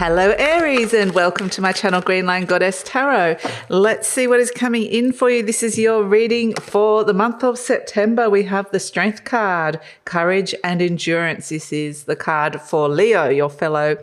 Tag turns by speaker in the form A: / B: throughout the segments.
A: Hello Aries, and welcome to my channel GreenLion Goddess Tarot. Let's see what is coming in for you. This is your reading for the month of September. We have the Strength card, Courage and Endurance. This is the card for Leo, your fellow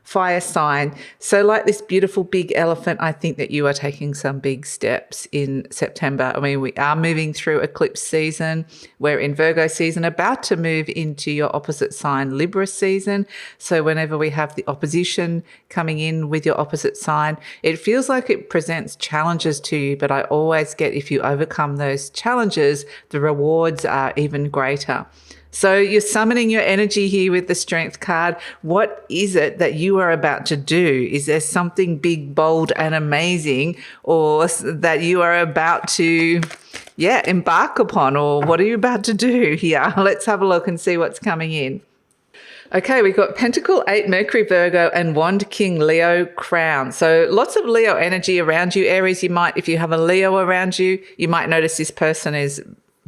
A: fire sign. So like this beautiful big elephant, I think that you are taking some big steps in September. I mean, we are moving through eclipse season. We're in Virgo season, about to move into your opposite sign, Libra season. So whenever we have the opposition coming in with your opposite sign, it feels like it presents challenges to you. But I always get, if you overcome those challenges, the rewards are even greater. So you're summoning your energy here with the Strength card. What is it that you are about to do? Is there something big, bold, and amazing, or that you are about to, embark upon? Or what are you about to do here? Let's have a look and see what's coming in. Okay, we've got Pentacle 8, Mercury, Virgo, and Wand King, Leo, Crown. So lots of Leo energy around you, Aries. You might, if you have a Leo around you, you might notice this person is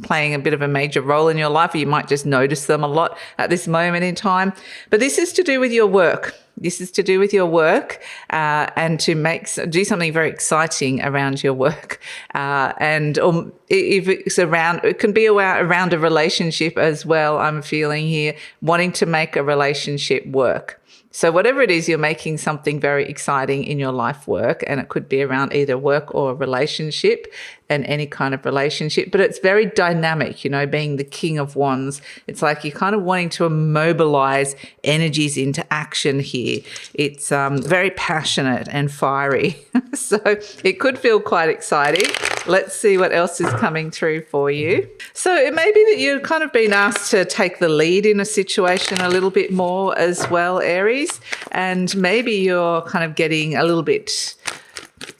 A: playing a bit of a major role in your life, or you might just notice them a lot at this moment in time. But this is to do with your work. This is to do with your work and to do something very exciting around your work. If it's around, it can be around a relationship as well, I'm feeling here, wanting to make a relationship work. So whatever it is, you're making something very exciting in your life work, and it could be around either work or a relationship, and any kind of relationship, but it's very dynamic, you know, being the King of Wands. It's like you're kind of wanting to mobilize energies into action here. It's very passionate and fiery. So it could feel quite exciting. Let's see what else is coming through for you. So it may be that you've kind of been asked to take the lead in a situation a little bit more as well, Aries, and maybe you're kind of getting a little bit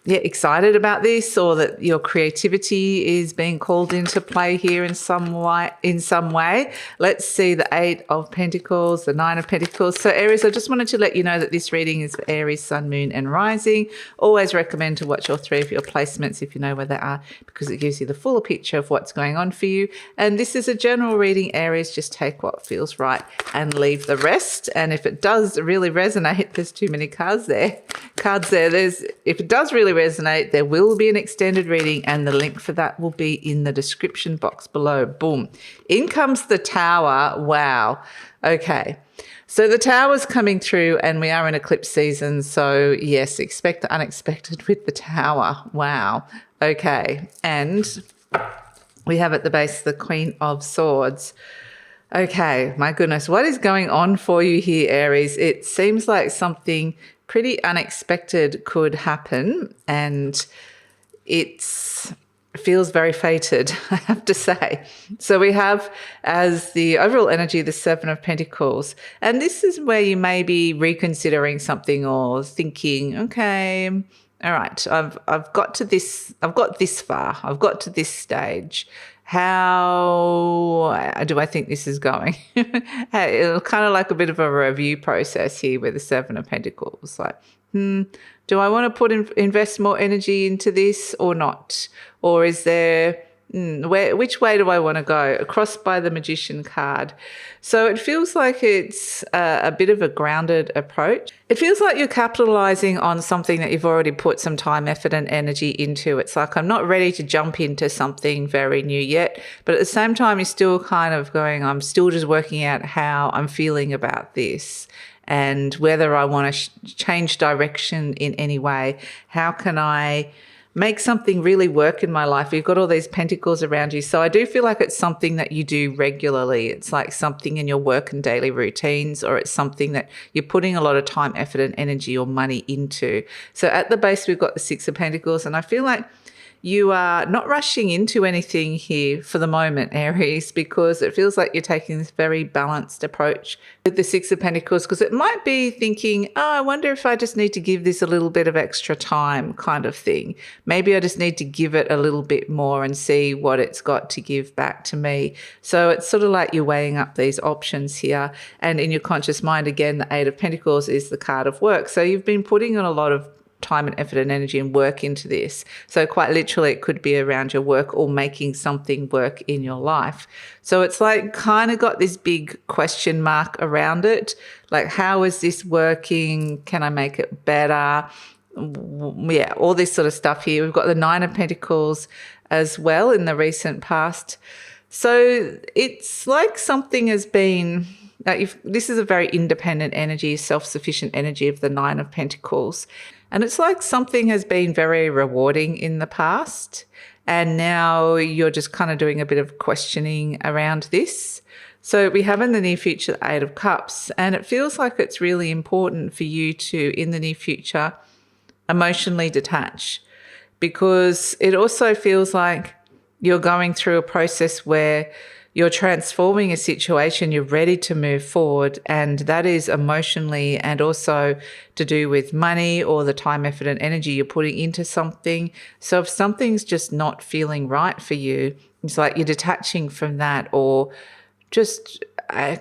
A: excited about this, or that your creativity is being called into play here in some way. Let's see the 8 of Pentacles, the 9 of Pentacles. So Aries, I just wanted to let you know that this reading is for Aries, Sun, Moon and Rising. Always recommend to watch all 3 of your placements if you know where they are, because it gives you the fuller picture of what's going on for you. And this is a general reading, Aries. Just take what feels right and leave the rest. And if it does really resonate, there's too many cards there. If it does really resonate, there will be an extended reading, and the link for that will be in the description box below. Boom. In comes the Tower. Wow. Okay. So the Tower's coming through, and we are in eclipse season. So yes, expect the unexpected with the Tower. Wow. Okay. And we have at the base the Queen of Swords. Okay. My goodness. What is going on for you here, Aries? It seems like something pretty unexpected could happen, and it feels very fated, I have to say. So we have as the overall energy the 7 of Pentacles, and this is where you may be reconsidering something or thinking, okay, all right, I've got this far, I've got to this stage. How do I think this is going? It's kind of like a bit of a review process here with the 7 of Pentacles. Like, do I want to invest more energy into this or not? Or is there, which way do I want to go? Across by the Magician card. So it feels like it's a bit of a grounded approach. It feels like you're capitalizing on something that you've already put some time, effort and energy into. It's like, I'm not ready to jump into something very new yet, but at the same time, you're still kind of going, I'm still just working out how I'm feeling about this, and whether I want to change direction in any way. How can I make something really work in my life? You've got all these pentacles around you. So I do feel like it's something that you do regularly. It's like something in your work and daily routines, or it's something that you're putting a lot of time, effort and energy or money into. So at the base, we've got the 6 of Pentacles, and I feel like you are not rushing into anything here for the moment, Aries, because it feels like you're taking this very balanced approach with the 6 of Pentacles, because it might be thinking, oh, I wonder if I just need to give this a little bit of extra time kind of thing. Maybe I just need to give it a little bit more and see what it's got to give back to me. So it's sort of like you're weighing up these options here. And in your conscious mind, again, the 8 of Pentacles is the card of work. So you've been putting on a lot of time and effort and energy and work into this. So quite literally, it could be around your work or making something work in your life. So it's like kind of got this big question mark around it. Like, how is this working? Can I make it better? Yeah, all this sort of stuff here. We've got the Nine of Pentacles as well in the recent past. So it's like something has been, if this is a very independent energy, self-sufficient energy of the Nine of Pentacles. And it's like something has been very rewarding in the past. And now you're just kind of doing a bit of questioning around this. So we have in the near future the Eight of Cups. And it feels like it's really important for you to, in the near future, emotionally detach. Because it also feels like you're going through a process where you're transforming a situation, you're ready to move forward, and that is emotionally and also to do with money or the time, effort and energy you're putting into something. So if something's just not feeling right for you, it's like you're detaching from that or just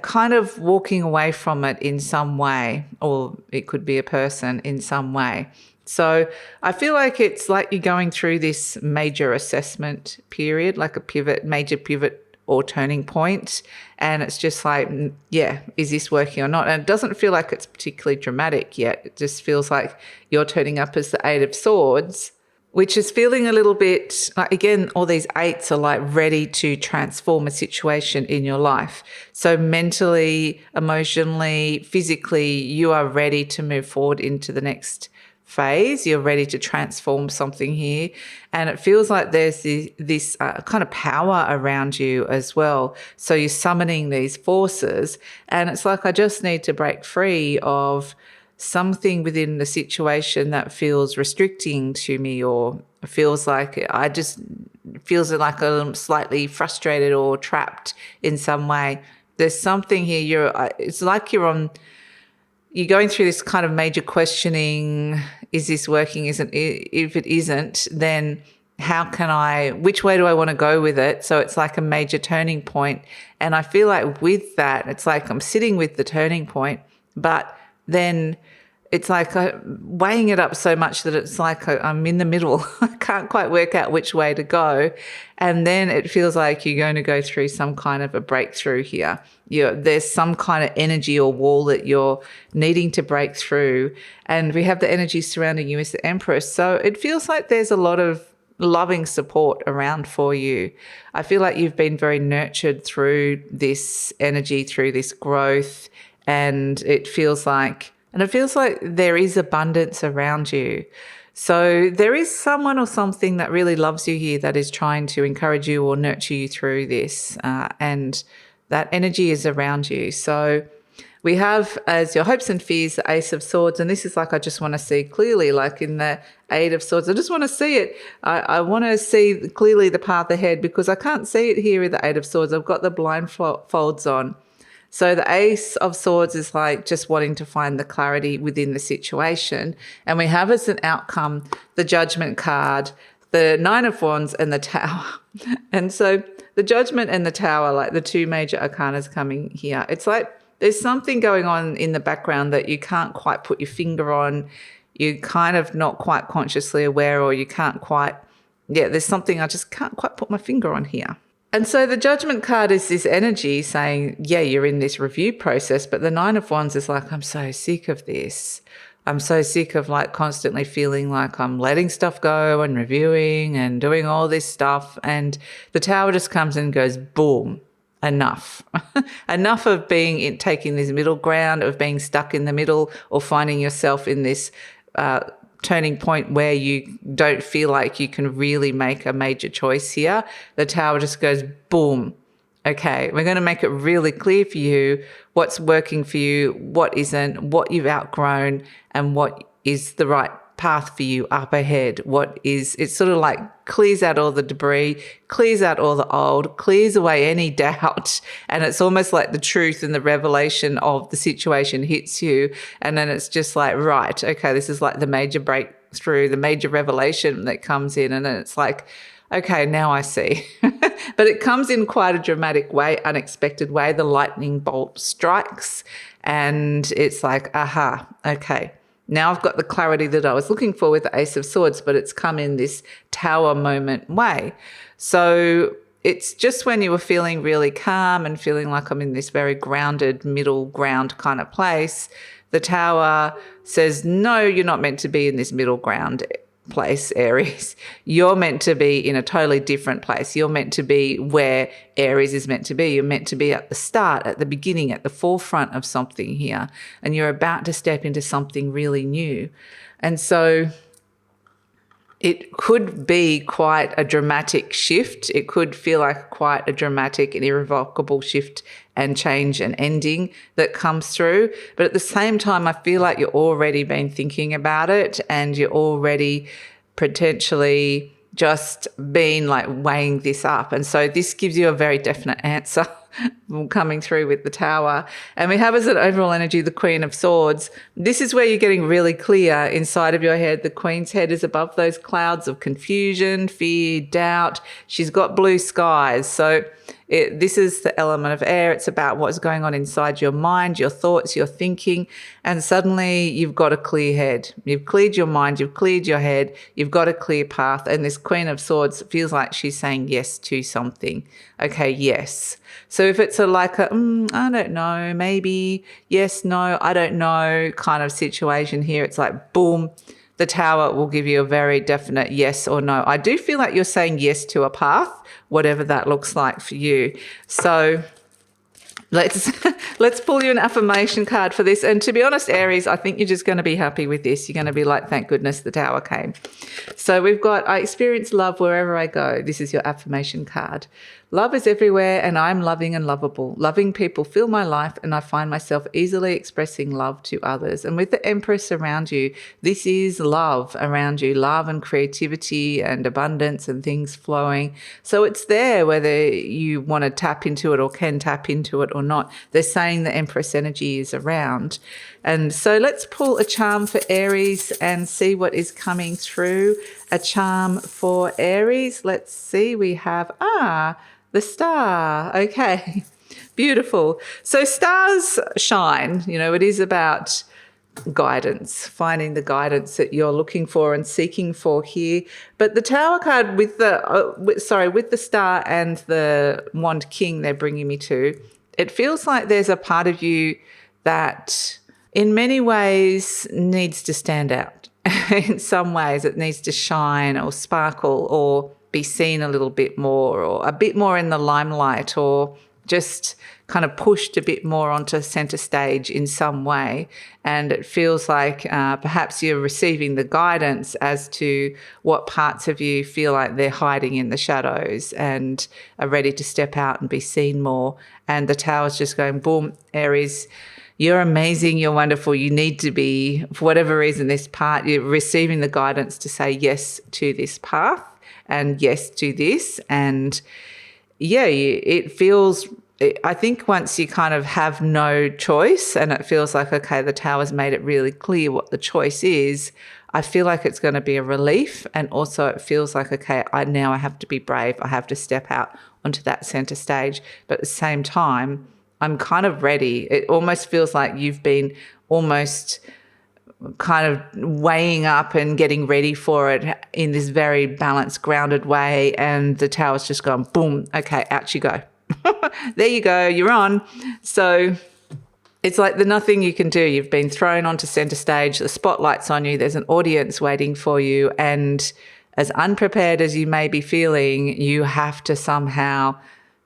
A: kind of walking away from it in some way, or it could be a person in some way. So I feel like it's like you're going through this major assessment period, like a major pivot or turning point. And it's just like, yeah, is this working or not? And it doesn't feel like it's particularly dramatic yet. It just feels like you're turning up as the Eight of Swords, which is feeling a little bit like, again, all these eights are like ready to transform a situation in your life. So mentally, emotionally, physically, you are ready to move forward into the next phase. You're ready to transform something here. And it feels like there's this kind of power around you as well. So you're summoning these forces. And it's like, I just need to break free of something within the situation that feels restricting to me, or feels like feels like I'm slightly frustrated or trapped in some way. There's something here. It's like you're going through this kind of major questioning. Is this working? If it isn't, then which way do I want to go with it? So it's like a major turning point. And I feel like with that, it's like I'm sitting with the turning point, but then it's like weighing it up so much that it's like I'm in the middle. I can't quite work out which way to go. And then it feels like you're going to go through some kind of a breakthrough here. There's some kind of energy or wall that you're needing to break through. And we have the energy surrounding you as the Empress. So it feels like there's a lot of loving support around for you. I feel like you've been very nurtured through this energy, through this growth. And it feels like there is abundance around you. So there is someone or something that really loves you here that is trying to encourage you or nurture you through this. And that energy is around you. So we have as your hopes and fears the Ace of Swords. And this is like, I just want to see clearly, like in the Eight of Swords. I just want to see it. I want to see clearly the path ahead, because I can't see it here with the Eight of Swords. I've got the blindfolds on. So the Ace of Swords is like just wanting to find the clarity within the situation. And we have as an outcome the Judgment card, the Nine of Wands and the Tower. And so the Judgment and the Tower, like the two major arcanas coming here. It's like there's something going on in the background that you can't quite put your finger on. You're kind of not quite consciously aware, or you can't quite, there's something I just can't quite put my finger on here. And so the Judgment card is this energy saying, yeah, you're in this review process, but the Nine of Wands is like, I'm so sick of this. I'm so sick of like constantly feeling like I'm letting stuff go and reviewing and doing all this stuff. And the Tower just comes and goes, boom, enough. Enough of taking this middle ground, of being stuck in the middle, or finding yourself in this turning point where you don't feel like you can really make a major choice here. The Tower just goes, boom. Okay, we're going to make it really clear for you what's working for you, what isn't, what you've outgrown, and what is the right path for you up ahead. It sort of like clears out all the debris, clears out all the old, clears away any doubt. And it's almost like the truth and the revelation of the situation hits you. And then it's just like, right, okay, this is like the major breakthrough, the major revelation that comes in. And then it's like, okay, now I see. But it comes in quite a dramatic way, unexpected way. The lightning bolt strikes and it's like, aha, okay. Now I've got the clarity that I was looking for with the Ace of Swords, but it's come in this Tower moment way. So it's just when you were feeling really calm and feeling like I'm in this very grounded middle ground kind of place, the Tower says, no, you're not meant to be in this middle ground place, Aries. You're meant to be in a totally different place. You're meant to be where Aries is meant to be. You're meant to be at the start, at the beginning, at the forefront of something here. And you're about to step into something really new. And so it could be quite a dramatic shift. It could feel like quite a dramatic and irrevocable shift and change and ending that comes through. But at the same time, I feel like you've already been thinking about it and you're already potentially just been like weighing this up. And so this gives you a very definite answer coming through with the Tower. And we have as an overall energy the Queen of Swords. This is where you're getting really clear inside of your head. The Queen's head is above those clouds of confusion, fear, doubt. She's got blue skies. So this is the element of air. It's about what's going on inside your mind, your thoughts, your thinking, and suddenly you've got a clear head. You've cleared your mind, you've cleared your head, you've got a clear path, and this Queen of Swords feels like she's saying yes to something. Okay, yes. So if it's I don't know, maybe, yes, no, I don't know kind of situation here, it's like, boom, the Tower will give you a very definite yes or no. I do feel like you're saying yes to a path, whatever that looks like for you. So let's pull you an affirmation card for this. And to be honest, Aries, I think you're just going to be happy with this. You're going to be like, thank goodness the Tower came. So we've got, I experience love wherever I go. This is your affirmation card. Love is everywhere and I'm loving and lovable. Loving people fill my life and I find myself easily expressing love to others. And with the Empress around you, this is love around you, love and creativity and abundance and things flowing. So it's there whether you want to tap into it or can tap into it or not. They're saying the Empress energy is around. And so let's pull a charm for Aries and see what is coming through. A charm for Aries. Let's see. We have, the star. Okay, beautiful. So stars shine. You know, it is about guidance, finding the guidance that you're looking for and seeking for here. But the Tower card with the star and the Wand King they're bringing me to, it feels like there's a part of you that in many ways needs to stand out. In some ways it needs to shine or sparkle or be seen a little bit more or a bit more in the limelight or just kind of pushed a bit more onto center stage in some way. And it feels like perhaps you're receiving the guidance as to what parts of you feel like they're hiding in the shadows and are ready to step out and be seen more. And the Tower's just going, boom, Aries, you're amazing, you're wonderful, you need to be, for whatever reason, this part, you're receiving the guidance to say yes to this path and yes to this. And yeah, it feels, I think once you kind of have no choice and it feels like, okay, the Tower's made it really clear what the choice is, I feel like it's going to be a relief. And also it feels like, okay, now I have to be brave. I have to step out onto that center stage. But at the same time, I'm kind of ready. It almost feels like you've been almost kind of weighing up and getting ready for it in this very balanced, grounded way. And the Tower's just gone, boom, okay, out you go. There you go, you're on. So it's like the nothing you can do. You've been thrown onto center stage, the spotlight's on you, there's an audience waiting for you, and as unprepared as you may be feeling, you have to somehow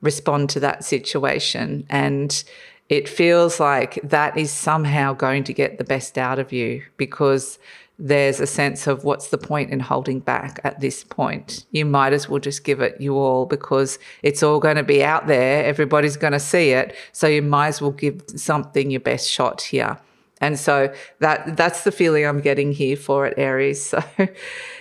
A: respond to that situation. And it feels like that is somehow going to get the best out of you because there's a sense of what's the point in holding back at this point? You might as well just give it you all because it's all going to be out there. Everybody's going to see it. So you might as well give something your best shot here. And so that's the feeling I'm getting here for it, Aries. So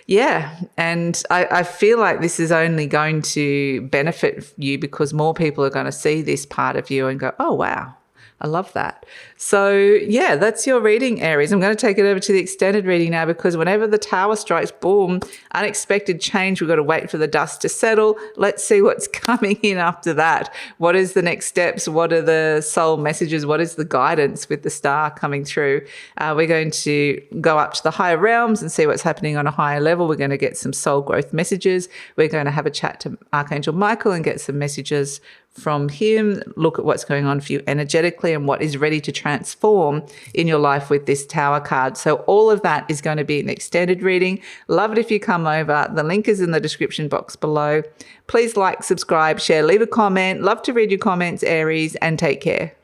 A: yeah, and I feel like this is only going to benefit you because more people are going to see this part of you and go, oh, wow, I love that. So yeah, that's your reading, Aries. I'm going to take it over to the extended reading now, because whenever the tower strikes, boom, unexpected change. We've got to wait for the dust to settle. Let's see what's coming in after that. What is the next steps? What are the soul messages? What is the guidance with the star coming through? We're going to go up to the higher realms and see what's happening on a higher level. We're going to get some soul growth messages. We're going to have a chat to Archangel Michael and get some messages from him, look at what's going on for you energetically and what is ready to transform in your life with this Tower card. So all of that is going to be an extended reading. Love it if you come over. The link is in the description box below. Please like, subscribe, share, leave a comment. Love to read your comments, Aries, and take care.